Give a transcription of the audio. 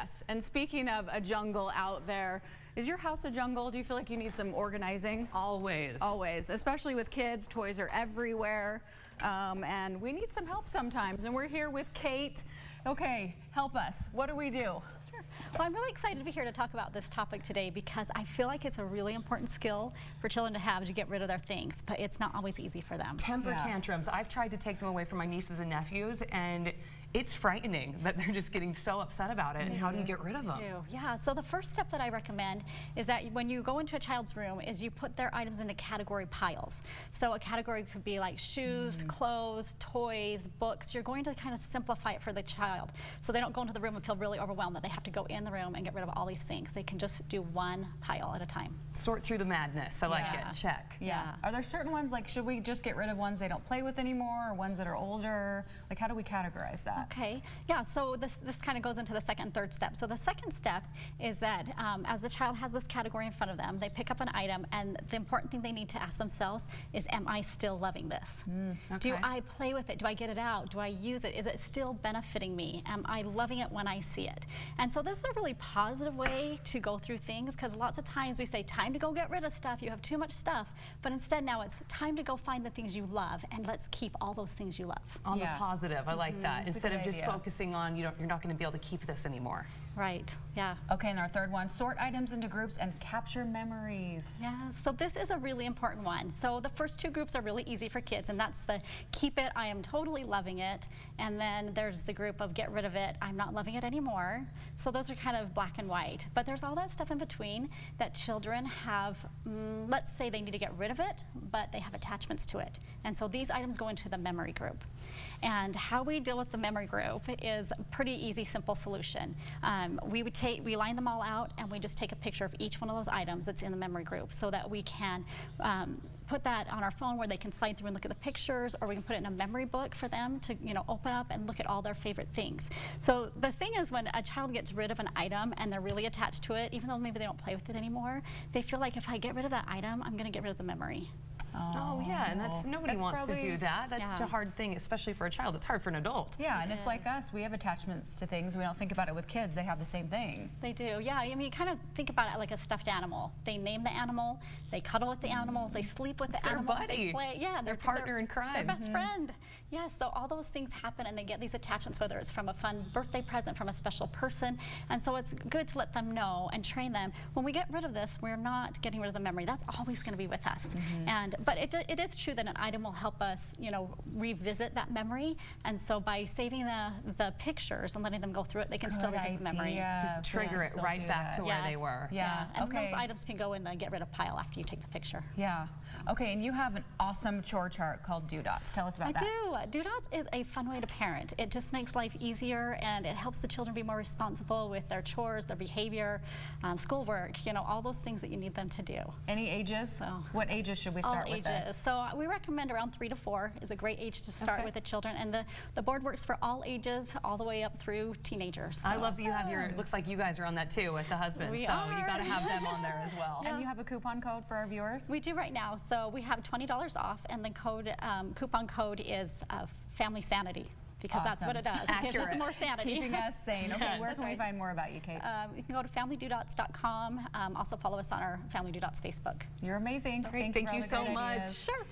Yes, and speaking of a jungle out there, is your house a jungle? Do you feel like you need some organizing? Always. Always, especially with kids. Toys are everywhere, and we need some help sometimes. And we're here with Kate. Okay, help us. What do we do? Sure. Well, I'm really excited to be here to talk about this topic today because I feel like it's a really important skill for children to have to get rid of their things, but it's not always easy for them. Temper tantrums. I've tried to take them away from my nieces and nephews, and it's frightening that they're just getting so upset about it. And how do you get rid of them? Yeah, so the first step that I recommend is that when you go into a child's room is you put their items into category piles. So a category could be like shoes, clothes, toys, books. You're going to kind of simplify it for the child so they don't go into the room and feel really overwhelmed that they have to go in the room and get rid of all these things. They can just do one pile at a time. Sort through the madness. I like it. Check. Yeah. Are there certain ones, like, should we just get rid of ones they don't play with anymore, or ones that are older? Like, how do we categorize that? Okay, yeah, so this kind of goes into the second and third step. So the second step is that as the child has this category in front of them, they pick up an item, and the important thing they need to ask themselves is, am I still loving this? Do I play with it? Do I get it out? Do I use it? Is it still benefiting me? Am I loving it when I see it? And so this is a really positive way to go through things, because lots of times we say, time to go get rid of stuff, you have too much stuff, but instead now it's time to go find the things you love, and let's keep all those things you love. On the positive, I like that. Instead of just focusing on, you're not going to be able to keep this anymore. Right, yeah. Okay, and our third one, sort items into groups and capture memories. Yeah, so this is a really important one. So the first two groups are really easy for kids, and that's the keep it, I am totally loving it, and then there's the group of get rid of it, I'm not loving it anymore. So those are kind of black and white, but there's all that stuff in between that children have, let's say they need to get rid of it, but they have attachments to it. And so these items go into the memory group. And how we deal with the memory group is a pretty easy, simple solution. We line them all out, and we just take a picture of each one of those items that's in the memory group so that we can put that on our phone where they can slide through and look at the pictures, or we can put it in a memory book for them to open up and look at all their favorite things. So the thing is, when a child gets rid of an item and they're really attached to it, even though maybe they don't play with it anymore, they feel like if I get rid of that item, I'm going to get rid of the memory. Oh yeah, and nobody wants to do that. That's such a hard thing, especially for a child. It's hard for an adult. Yeah, and it's like us. We have attachments to things. We don't think about it with kids. They have the same thing. They do, yeah. I mean, you kind of think about it like a stuffed animal. They name the animal, they cuddle with the animal, they sleep with the animal. Their buddy. They play, yeah, their partner in crime. Their best friend. Yeah, so all those things happen, and they get these attachments, whether it's from a fun birthday present, from a special person. And so it's good to let them know and train them. When we get rid of this, we're not getting rid of the memory. That's always going to be with us. But it is true that an item will help us, revisit that memory. And so by saving the pictures and letting them go through it, they can still revisit the memory. Just trigger it right back to where they were. Yeah. And those items can go in the get rid of pile after you take the picture. Yeah. Okay, and you have an awesome chore chart called Do Dots. Tell us about that. I do. Do Dots is a fun way to parent. It just makes life easier, and it helps the children be more responsible with their chores, their behavior, schoolwork, all those things that you need them to do. Any ages? So, what ages should we start with this? All ages. So we recommend around 3 to 4 is a great age to start with the children, and the board works for all ages, all the way up through teenagers. So. I love that you have it looks like you guys are on that too with the husband, so you got to have them on there as well. And you have a coupon code for our viewers? We do right now. So we have $20 off, and the coupon code is Family Sanity. Because that's what it does. It gives us more sanity. Keeping us sane. Okay, where can we find more about you, Kate? You can go to FamilyDoDots.com. Also follow us on our Family Do Dots Facebook. You're amazing. Thank you so much. Sure.